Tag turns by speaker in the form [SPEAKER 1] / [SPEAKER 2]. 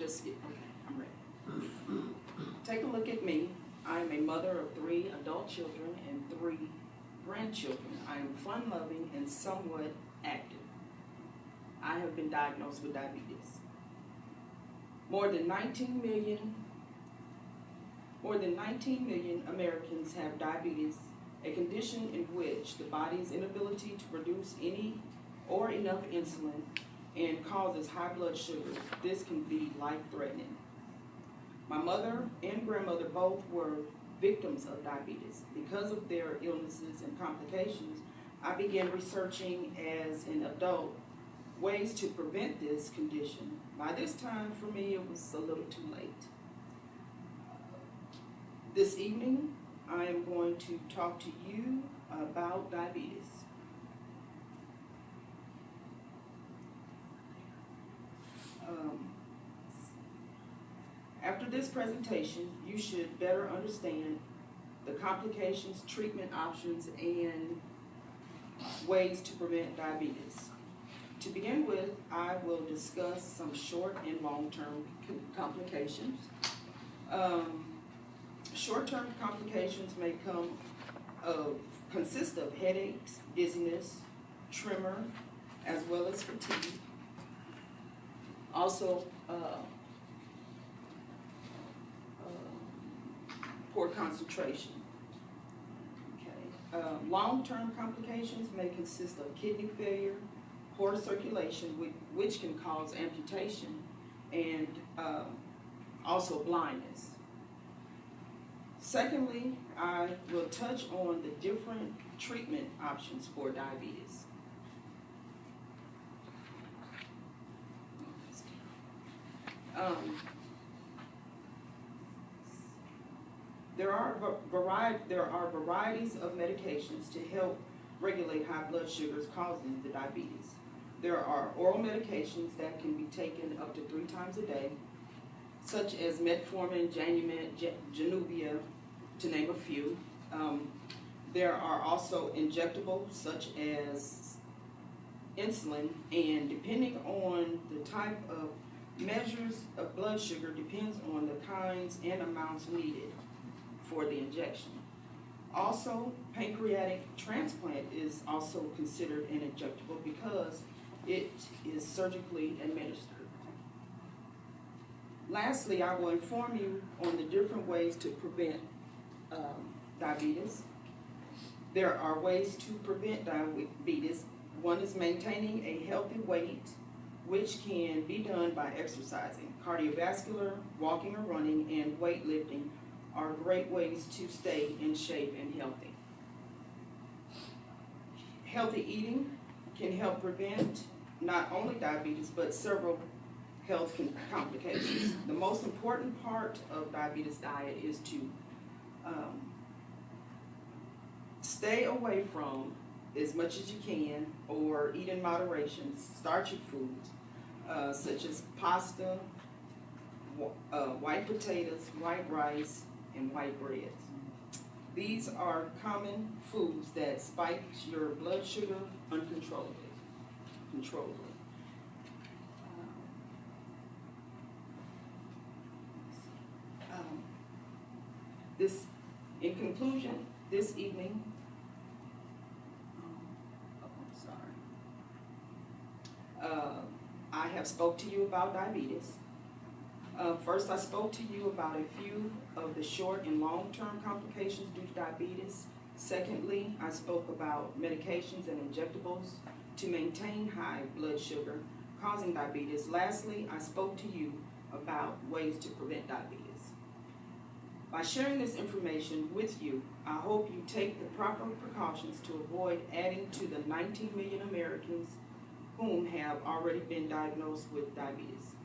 [SPEAKER 1] Okay, I'm ready. Take a look at me. I am a mother of 3 adult children and 3 grandchildren. I am fun-loving and somewhat active. I have been diagnosed with diabetes. More than 19 million Americans have diabetes, a condition in which the body's inability to produce any or enough insulin and causes high blood sugars. This can be life-threatening. My mother and grandmother both were victims of diabetes. Because of their illnesses and complications, I began researching as an adult ways to prevent this condition. By this time, for me, it was a little too late. This evening, I am going to talk to you about diabetes. After this presentation, you should better understand the complications, treatment options, and ways to prevent diabetes. To begin with, I will discuss some short and long-term complications. Short-term complications may consist of headaches, dizziness, tremor, as well as fatigue. Also, poor concentration. Okay. Long-term complications may consist of kidney failure, poor circulation, which can cause amputation, and also blindness. Secondly, I will touch on the different treatment options for diabetes. There are varieties of medications to help regulate high blood sugars causing the diabetes. There are oral medications that can be taken up to 3 times a day, such as metformin, Januvia, to name a few. There are also injectables such as insulin, and depending on the type of measures of blood sugar depends on the kinds and amounts needed for the injection. Also, pancreatic transplant is also considered an injectable because it is surgically administered. Lastly, I will inform you on the different ways to prevent diabetes. There are ways to prevent diabetes. One is maintaining a healthy weight, which can be done by exercising. Cardiovascular, walking or running, and weightlifting are great ways to stay in shape and healthy. Healthy eating can help prevent not only diabetes, but several health complications. The most important part of diabetes diet is to stay away from, as much as you can, or eat in moderation, starchy foods, such as pasta, white potatoes, white rice, and white bread. These are common foods that spike your blood sugar uncontrollably. In conclusion, this evening, I have spoke to you about diabetes. First, I spoke to you about a few of the short and long-term complications due to diabetes. Secondly, I spoke about medications and injectables to maintain high blood sugar causing diabetes. Lastly, I spoke to you about ways to prevent diabetes. By sharing this information with you, I hope you take the proper precautions to avoid adding to the 19 million Americans whom have already been diagnosed with diabetes.